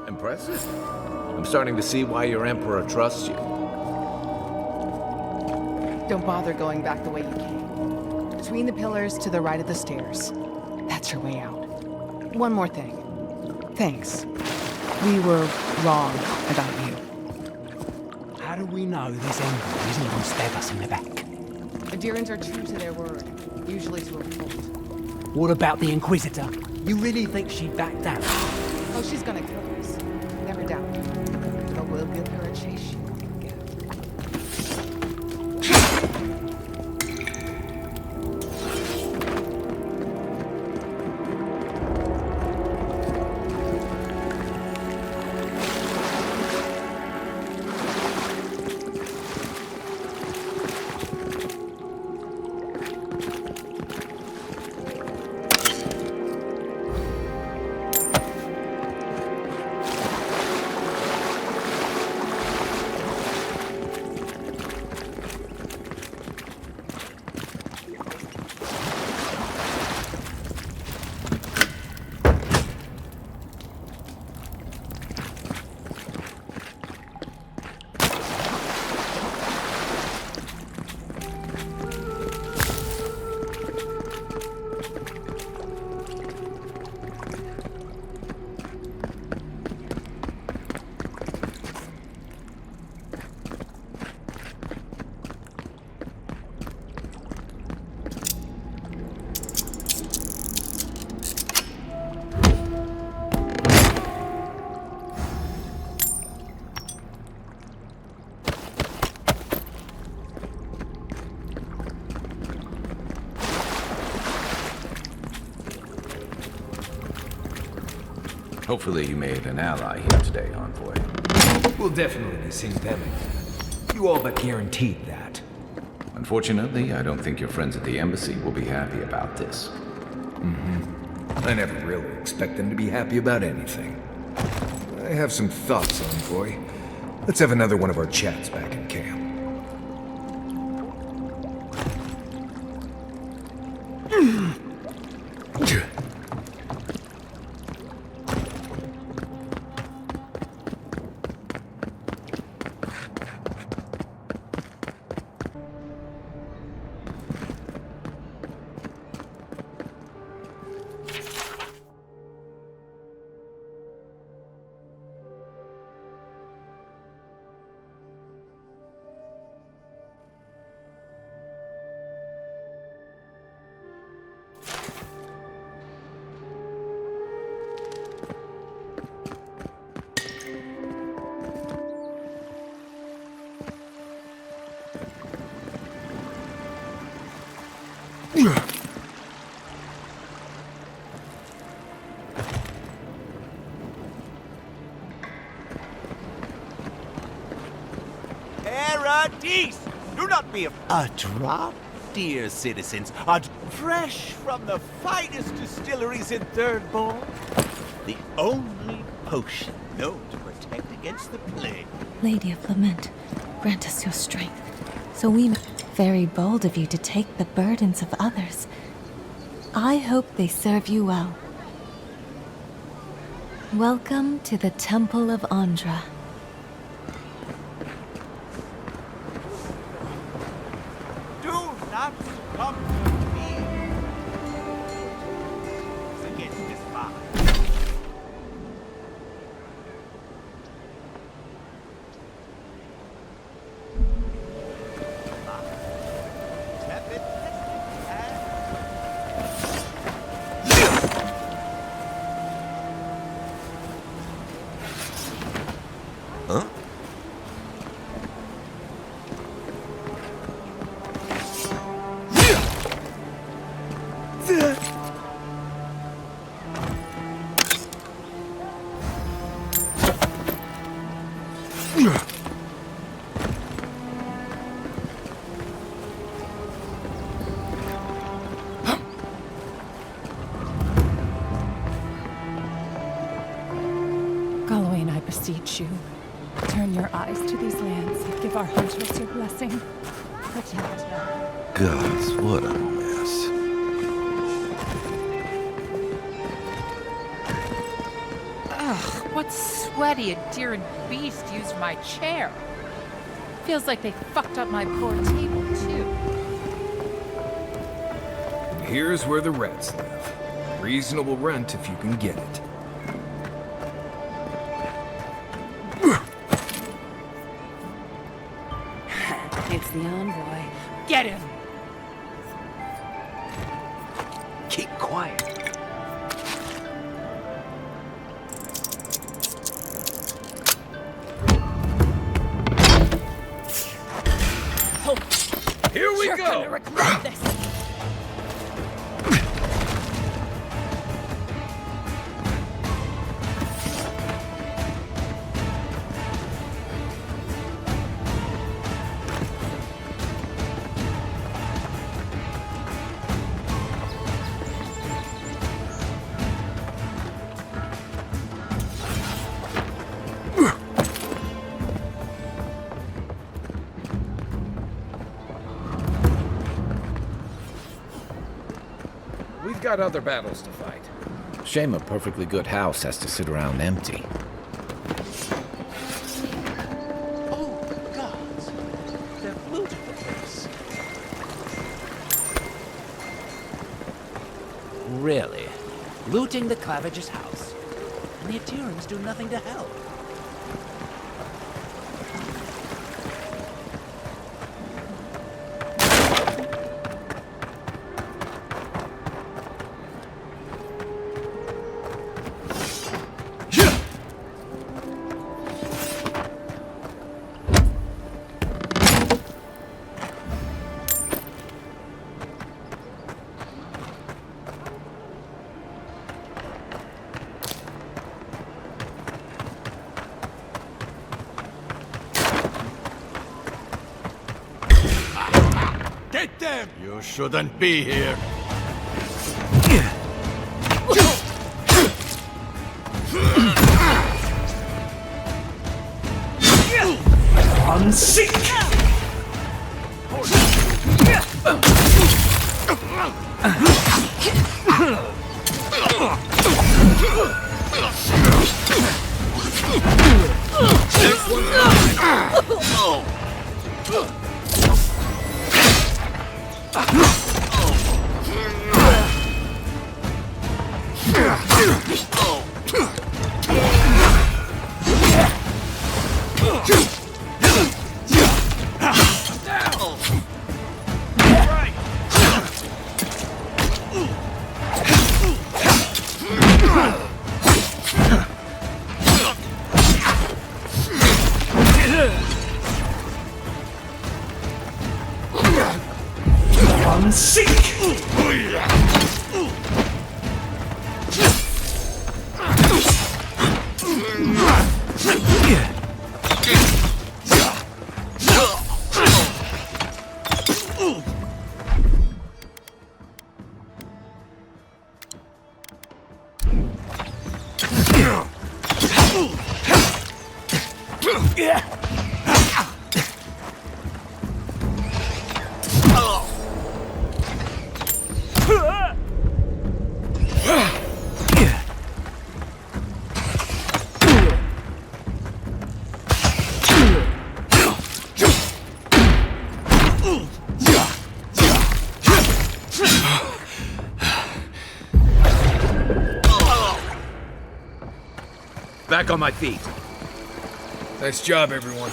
Impressive. I'm starting to see why your Emperor trusts you. Don't bother going back the way you came. Between the pillars to the right of the stairs. That's your way out. One more thing. Thanks. We were wrong about you. How do we know this Emperor isn't going to stab us in the back? Adirans are true to their word, usually to a fault. What about the Inquisitor? You really think she'd back down? Oh, she's gonna kill us. Never doubt. But we'll give her a chase she won't forget. Hopefully you made an ally here today, Envoy. We'll definitely be seeing them again. You all but guaranteed that. Unfortunately, I don't think your friends at the embassy will be happy about this. I never really expect them to be happy about anything. I have some thoughts, Envoy. Let's have another one of our chats back in camp. Paradise! Do not be a drop, dear citizens. A fresh from the finest distilleries in Third Ball. The only potion known to protect against the plague. Lady of Lament, grant us your strength, so we may... Very bold of you to take the burdens of others. I hope they serve you well. Welcome to the Temple of Andra. Do not succumb to me. Against this fire. Galloway, I beseech you, turn your eyes to these lands and give our hunters your blessing. Protect them. Gods, what a mess. Ugh. What sweaty endearing beast used my chair? Feels like they fucked up my poor table, too. Here's where the rats live. Reasonable rent if you can get it. It's the envoy. Get him! Keep quiet. Here we You're go! gonna regret this! We've got other battles to fight. Shame a perfectly good house has to sit around empty. Oh, gods. They've looted the place. Really? Looting the Claviger's house? And the Adherents do nothing to help. Get them! You shouldn't be here. I'm sick! I'm sick! Back on my feet. Nice job, everyone.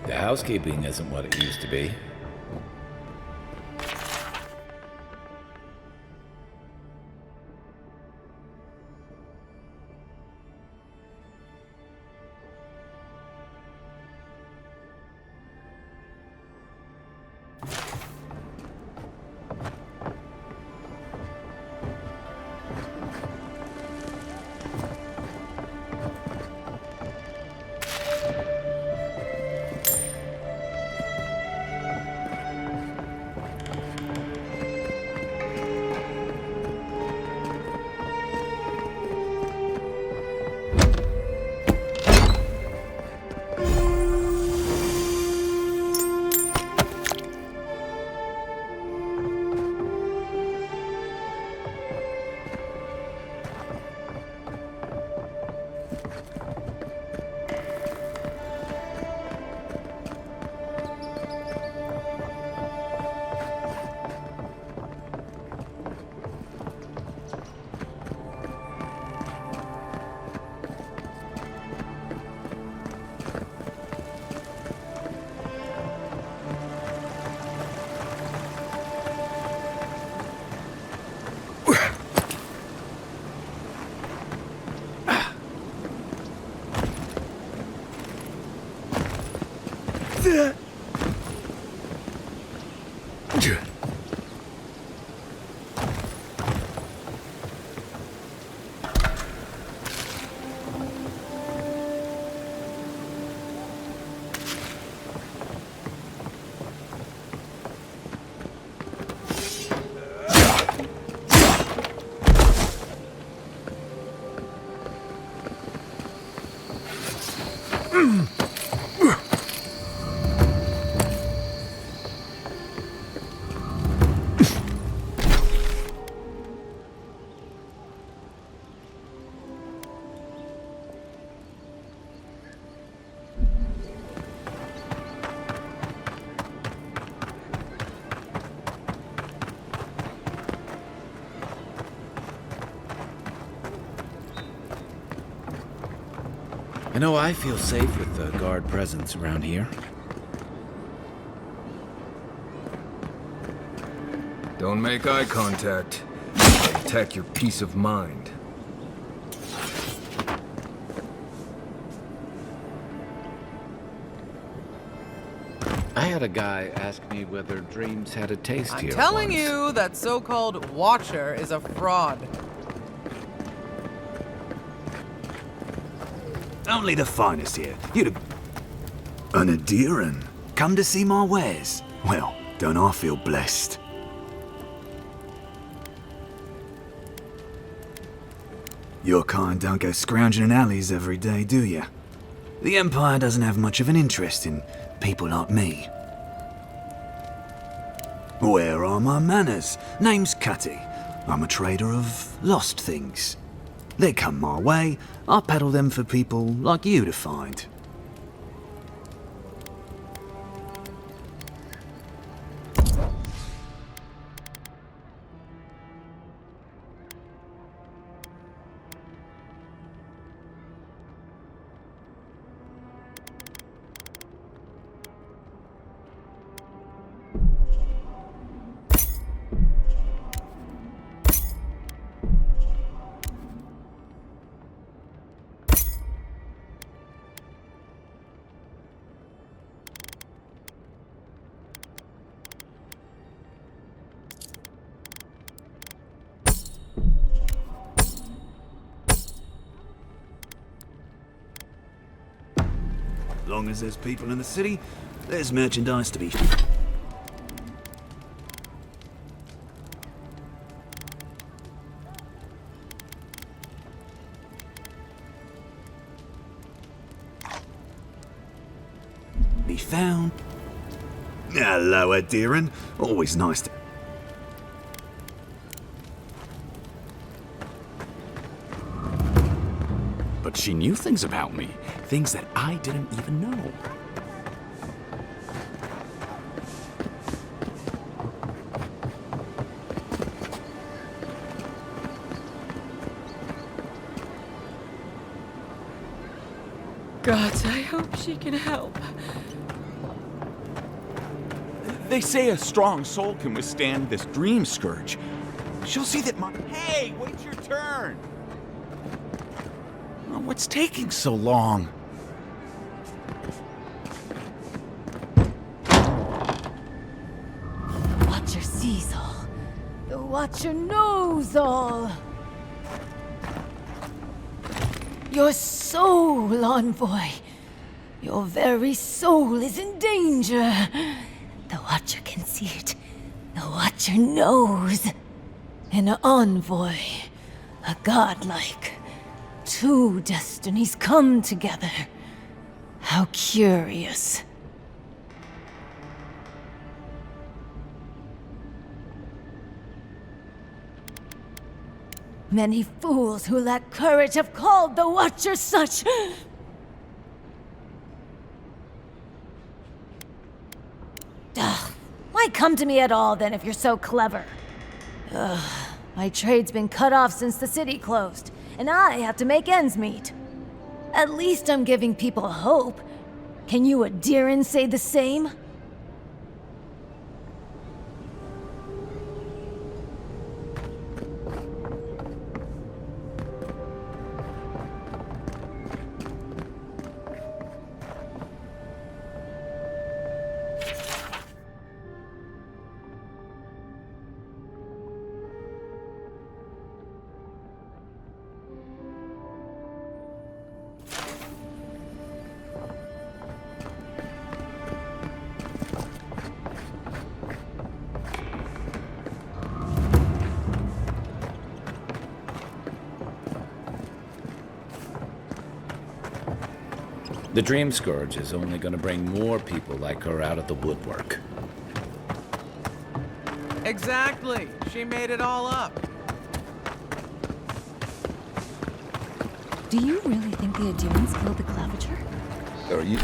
The housekeeping isn't what it used to be. I know I feel safe with the guard presence around here. Don't make eye contact. I'll attack your peace of mind. I had a guy ask me whether dreams had a taste I'm here. telling once. you, that so-called Watcher is a fraud. Only the finest here. You'd an Adiran. Come to see my wares. Well, don't I feel blessed? Your kind don't go scrounging in alleys every day, do you? The Empire doesn't have much of an interest in people like me. Where are my manners? Name's Cutty. I'm a trader of lost things. They come my way, I peddle them for people like you to find. Long as there's people in the city, there's merchandise to be. Be found. Hello, Adiran. Always nice to. But she knew things about me. Things that I didn't even know. God, I hope she can help. They say a strong soul can withstand this dream scourge. She'll see that my... Hey, wait your turn! Oh, what's taking so long? The Watcher sees all. The Watcher knows all. Your soul, envoy. Your very soul is in danger. The Watcher can see it. The Watcher knows. An envoy. A godlike. Two destinies come together. How curious. Many fools who lack courage have called the Watcher such. Ugh. Why come to me at all, then, if you're so clever? Ugh. My trade's been cut off since the city closed, and I have to make ends meet. At least I'm giving people hope. Can you Adiran say the same? The Dream Scourge is only going to bring more people like her out of the woodwork. Exactly. She made it all up. Do you really think the Adirans killed the Claviger? Are you...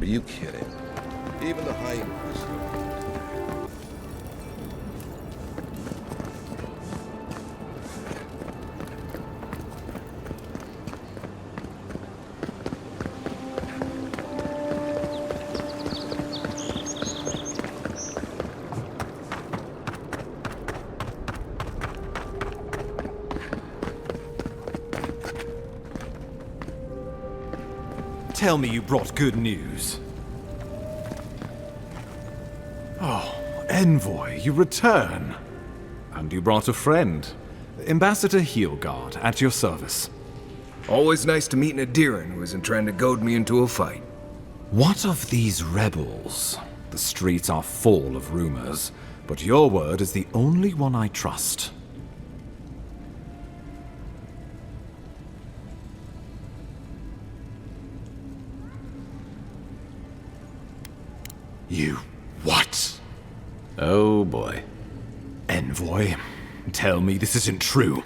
Are you kidding? Even the High Inquisitor. Tell me you brought good news. Oh, Envoy, you return. And you brought a friend. Ambassador Heelguard, at your service. Always nice to meet an Adiran who isn't trying to goad me into a fight. What of these rebels? The streets are full of rumors, but your word is the only one I trust. You... what? Oh boy. Envoy, tell me this isn't true.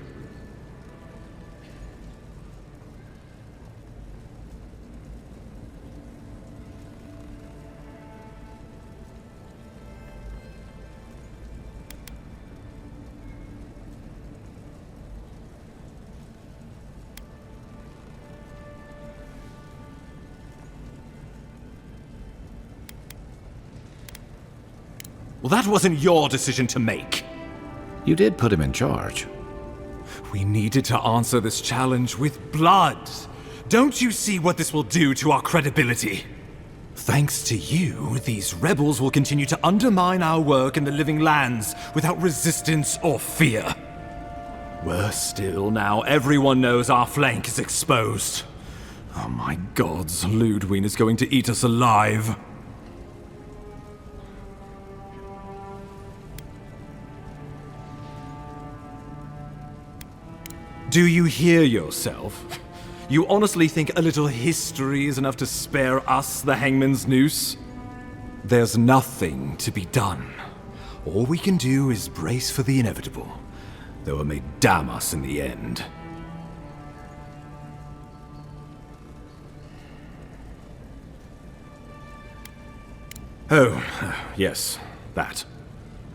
Well, that wasn't your decision to make. You did put him in charge. We needed to answer this challenge with blood. Don't you see what this will do to our credibility? Thanks to you, these rebels will continue to undermine our work in the Living Lands without resistance or fear. Worse still, now everyone knows our flank is exposed. Oh my gods, Lödwyn is going to eat us alive. Do you hear yourself? You honestly think a little history is enough to spare us the hangman's noose? There's nothing to be done. All we can do is brace for the inevitable, though it may damn us in the end. Oh, yes, that.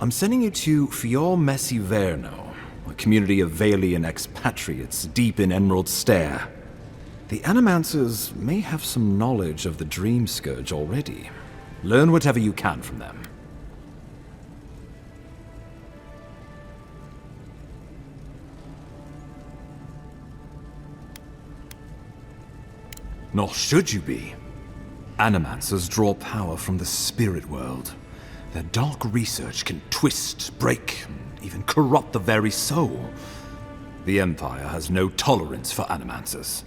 I'm sending you to Fior Messi Verno, a community of Valian expatriates deep in Emerald Stair. The Animancers may have some knowledge of the Dream Scourge already. Learn whatever you can from them. Nor should you be. Animancers draw power from the spirit world. Their dark research can twist, break, and even corrupt the very soul. The Empire has no tolerance for Animancers,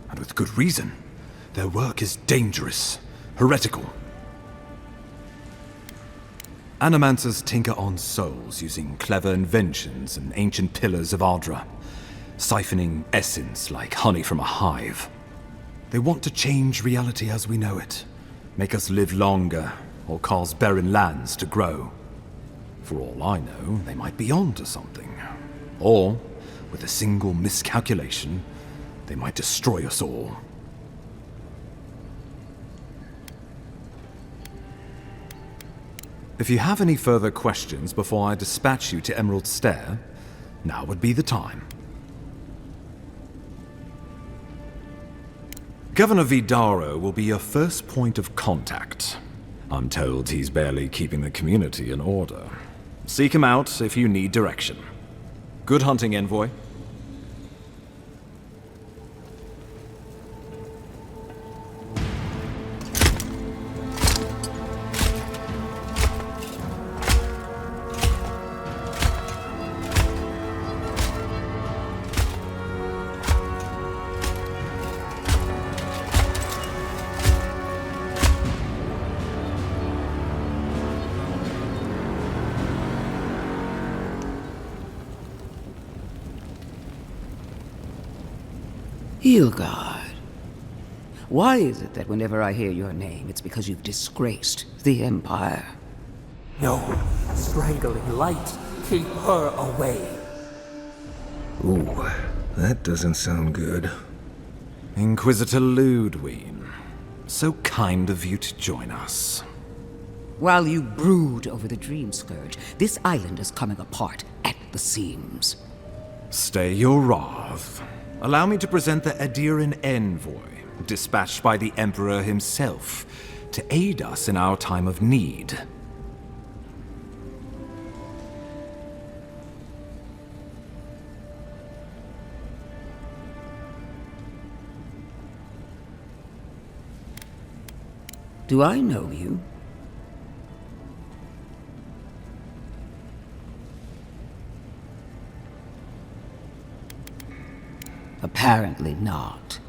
and with good reason. Their work is dangerous, heretical. Animancers tinker on souls using clever inventions and ancient pillars of Ardra, siphoning essence like honey from a hive. They want to change reality as we know it, make us live longer, or cause barren lands to grow. For all I know, they might be onto something. Or, with a single miscalculation, they might destroy us all. If you have any further questions before I dispatch you to Emerald Stair, now would be the time. Governor Vidaro will be your first point of contact. I'm told he's barely keeping the community in order. Seek him out if you need direction. Good hunting, Envoy. Hilgard. Why is it that whenever I hear your name, it's because you've disgraced the Empire? No, strangling light. Keep her away. Ooh, that doesn't sound good. Inquisitor Lödwyn, so kind of you to join us. While you brood over the Dream Scourge, this island is coming apart at the seams. Stay your wrath. Allow me to present the Adiran Envoy, dispatched by the Emperor himself, to aid us in our time of need. Do I know you? Apparently not.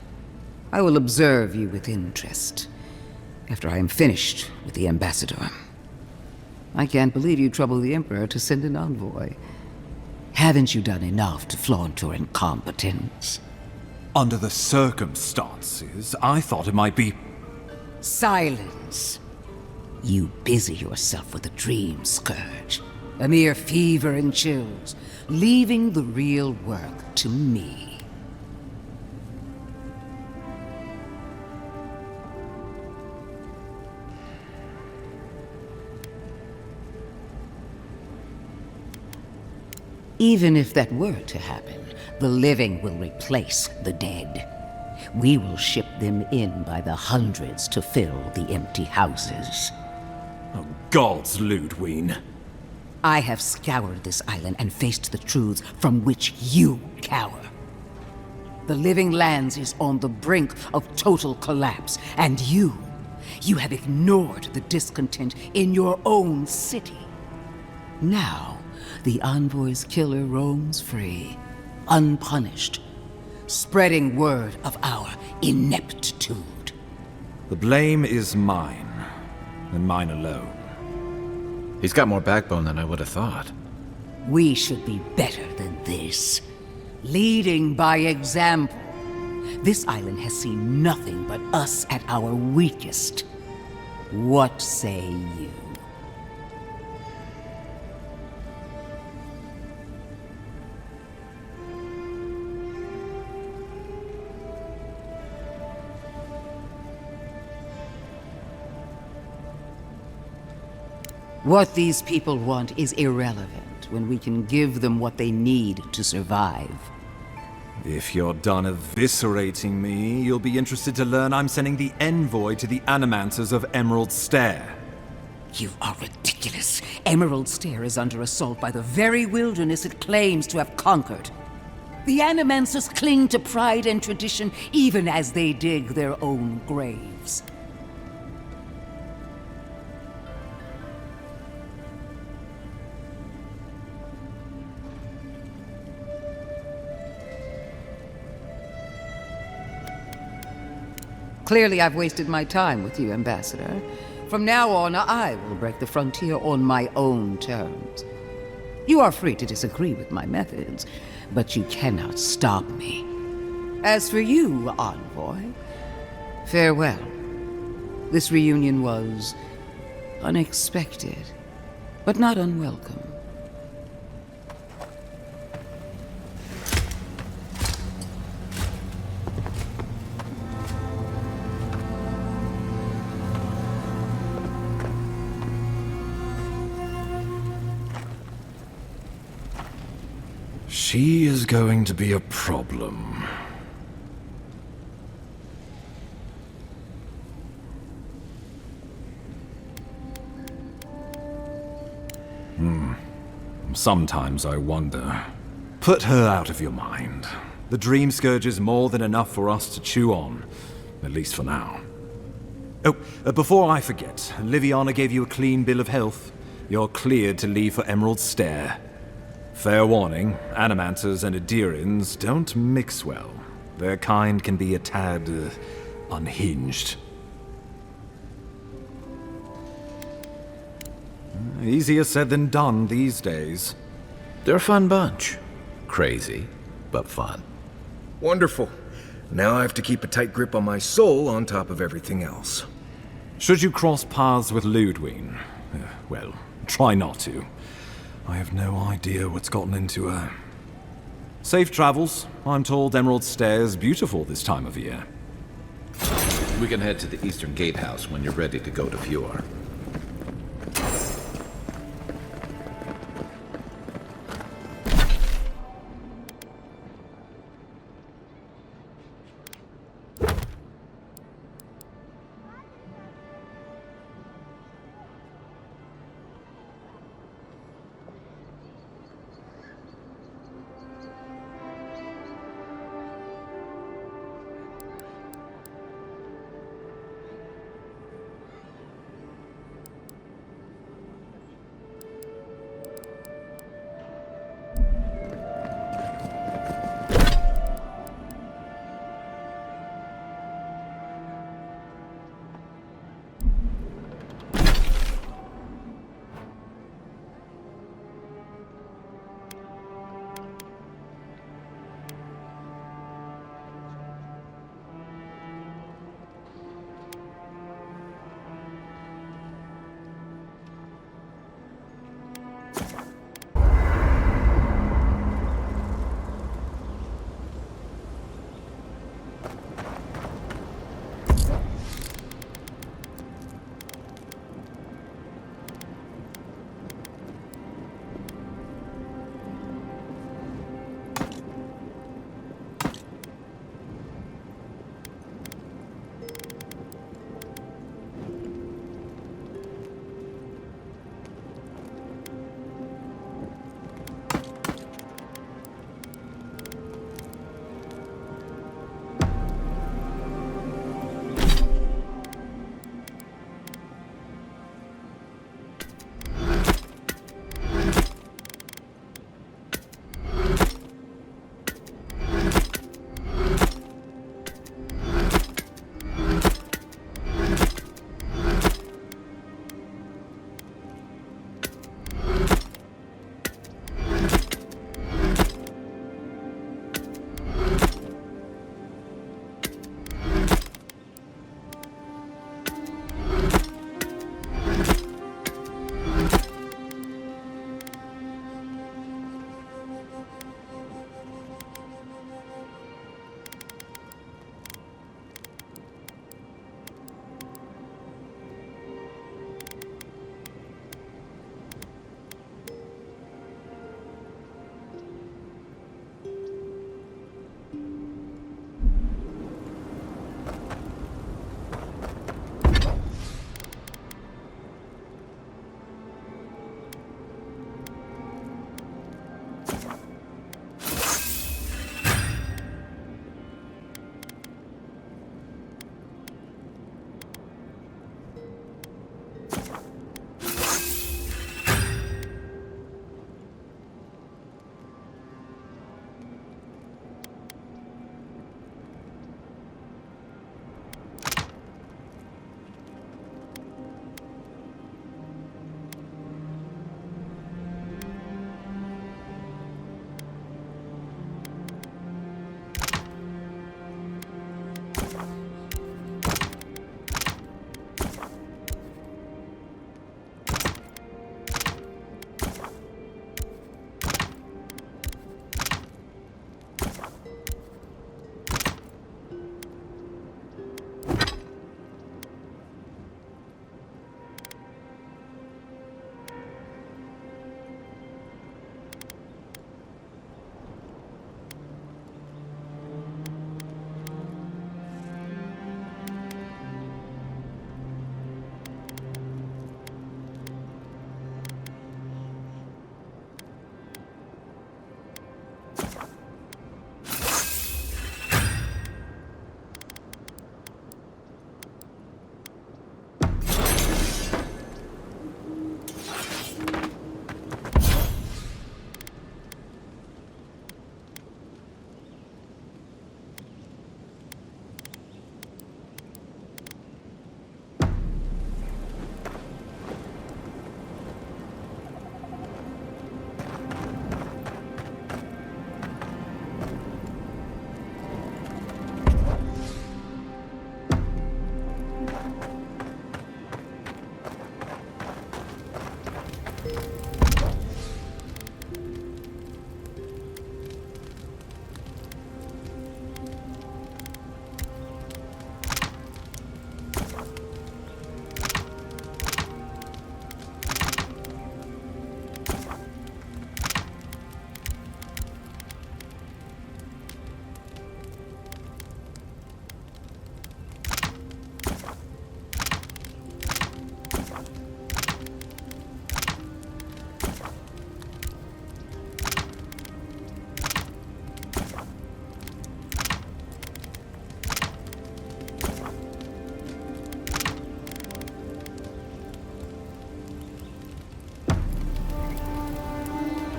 I will observe you with interest after I am finished with the ambassador. I can't believe you troubled the Emperor to send an envoy. Haven't you done enough to flaunt your incompetence? Under the circumstances, I thought it might be... Silence! You busy yourself with the Dream Scourge, a mere fever and chills, leaving the real work to me. Even if that were to happen, the living will replace the dead. We will ship them in by the hundreds to fill the empty houses. Oh, gods, Lödwyn. I have scoured this island and faced the truths from which you cower. The Living Lands is on the brink of total collapse, and you have ignored the discontent in your own city. Now, the Envoy's killer roams free, unpunished, spreading word of our ineptitude. The blame is mine, and mine alone. He's got more backbone than I would have thought. We should be better than this. Leading by example. This island has seen nothing but us at our weakest. What say you? What these people want is irrelevant when we can give them what they need to survive. If you're done eviscerating me, you'll be interested to learn I'm sending the envoy to the Animancers of Emerald Stair. You are ridiculous. Emerald Stair is under assault by the very wilderness it claims to have conquered. The Animancers cling to pride and tradition even as they dig their own graves. Clearly, I've wasted my time with you, Ambassador. From now on, I will break the frontier on my own terms. You are free to disagree with my methods, but you cannot stop me. As for you, Envoy, farewell. This reunion was unexpected, but not unwelcome. She is going to be a problem. Sometimes I wonder. Put her out of your mind. The Dream Scourge is more than enough for us to chew on, at least for now. Oh, before I forget, Liviana gave you a clean bill of health. You're cleared to leave for Emerald Stair. Fair warning, Animancers and Adirians don't mix well. Their kind can be a tad unhinged. Easier said than done these days. They're a fun bunch. Crazy, but fun. Wonderful. Now I have to keep a tight grip on my soul on top of everything else. Should you cross paths with Lödwyn, well, try not to. I have no idea what's gotten into her. Safe travels. I'm told Emerald Stair is beautiful this time of year. We can head to the Eastern Gatehouse when you're ready to go to Fjord.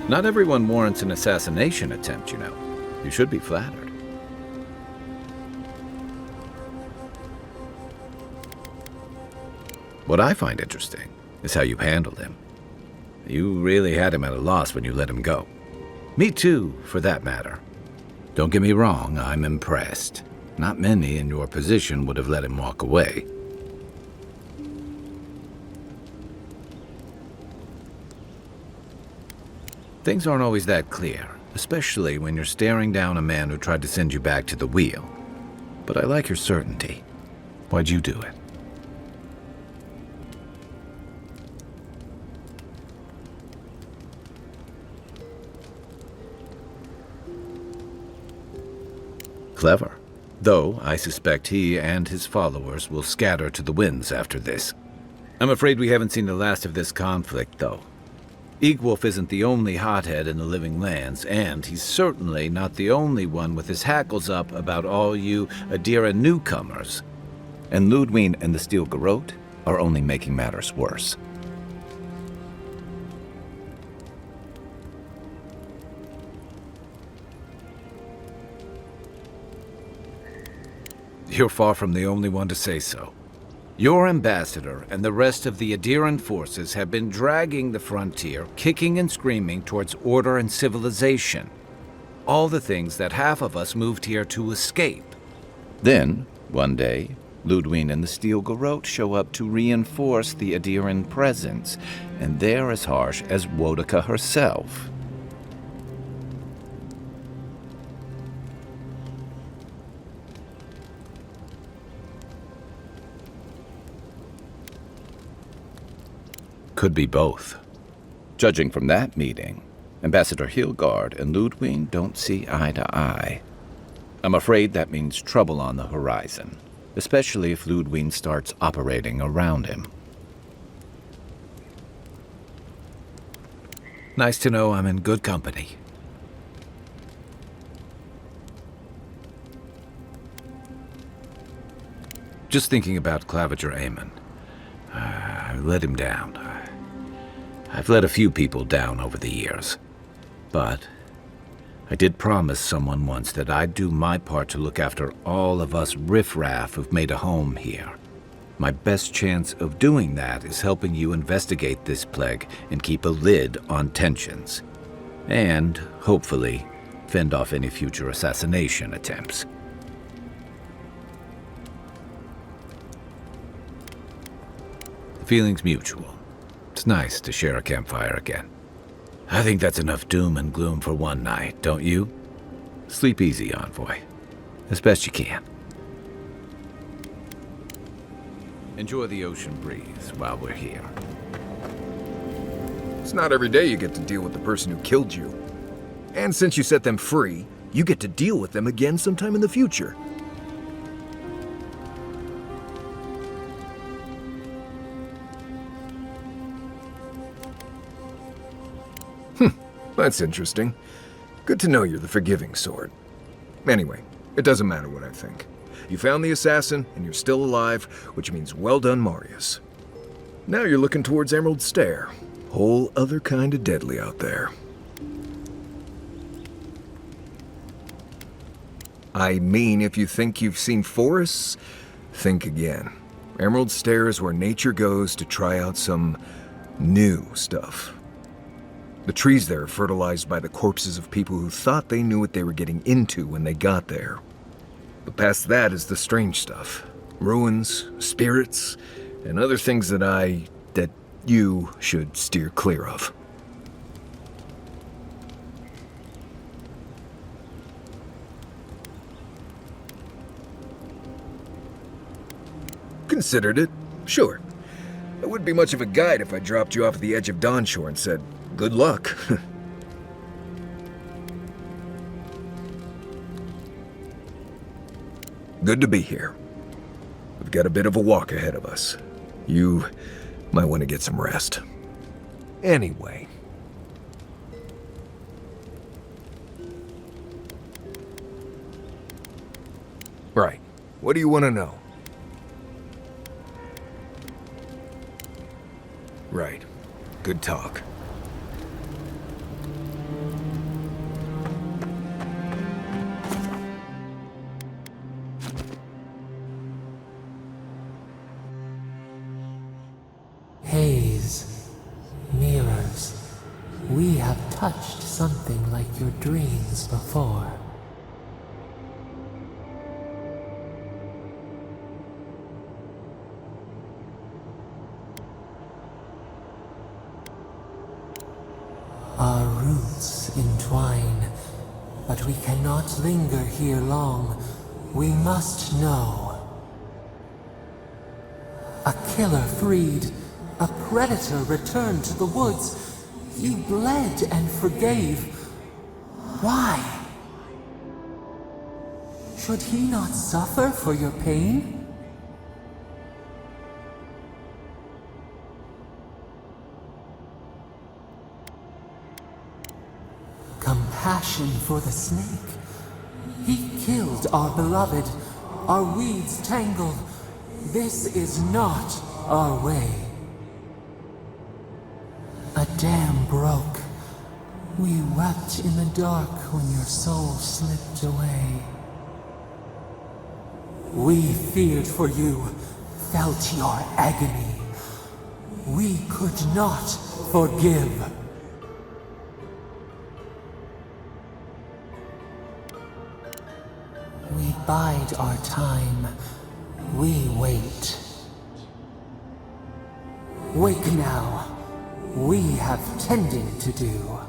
Not everyone warrants an assassination attempt, you know. You should be flattered. What I find interesting is how you handled him. You really had him at a loss when you let him go. Me too, for that matter. Don't get me wrong, I'm impressed. Not many in your position would have let him walk away. Things aren't always that clear, especially when you're staring down a man who tried to send you back to the wheel. But I like your certainty. Why'd you do it? Clever. Though I suspect he and his followers will scatter to the winds after this. I'm afraid we haven't seen the last of this conflict, though. Eagwolf isn't the only hothead in the Living Lands, and he's certainly not the only one with his hackles up about all you Adira newcomers. And Lödwyn and the Steel Garrote are only making matters worse. You're far from the only one to say so. Your ambassador and the rest of the Adiran forces have been dragging the frontier, kicking and screaming towards order and civilization. All the things that half of us moved here to escape. Then, one day, Lödwyn and the Steel Garrote show up to reinforce the Adiran presence, and they're as harsh as Woedica herself. Could be both. Judging from that meeting, Ambassador Hilgard and Lödwyn don't see eye to eye. I'm afraid that means trouble on the horizon, especially if Lödwyn starts operating around him. Nice to know I'm in good company. Just thinking about Claviger Aemon. I let him down. I've let a few people down over the years. But I did promise someone once that I'd do my part to look after all of us riffraff who've made a home here. My best chance of doing that is helping you investigate this plague and keep a lid on tensions. And, hopefully, fend off any future assassination attempts. The feeling's mutual. It's nice to share a campfire again. I think that's enough doom and gloom for one night, don't you? Sleep easy, Envoy. As best you can. Enjoy the ocean breeze while we're here. It's not every day you get to deal with the person who killed you. And since you set them free, you get to deal with them again sometime in the future. That's interesting. Good to know you're the forgiving sort. Anyway, it doesn't matter what I think. You found the assassin, and you're still alive, which means well done, Marius. Now you're looking towards Emerald Stair. Whole other kind of deadly out there. I mean, if you think you've seen forests, think again. Emerald Stair is where nature goes to try out some new stuff. The trees there are fertilized by the corpses of people who thought they knew what they were getting into when they got there. But past that is the strange stuff. Ruins, spirits, and other things that you should steer clear of. Considered it, sure. I wouldn't be much of a guide if I dropped you off at the edge of Dawnshore and said, good luck. Good to be here. We've got a bit of a walk ahead of us. You might want to get some rest. Anyway. Right. What do you want to know? Right. Good talk. These mirrors, we have touched something like your dreams before. Our roots entwine, but we cannot linger here long. We must know. A killer freed, a predator returned to the woods. You bled and forgave. Why? Should he not suffer for your pain? Compassion for the snake. He killed our beloved, our weeds tangled. This is not our way. A dam broke. We wept in the dark when your soul slipped away. We feared for you, felt your agony. We could not forgive. We bide our time. We wait. Wake now. We have tending to do.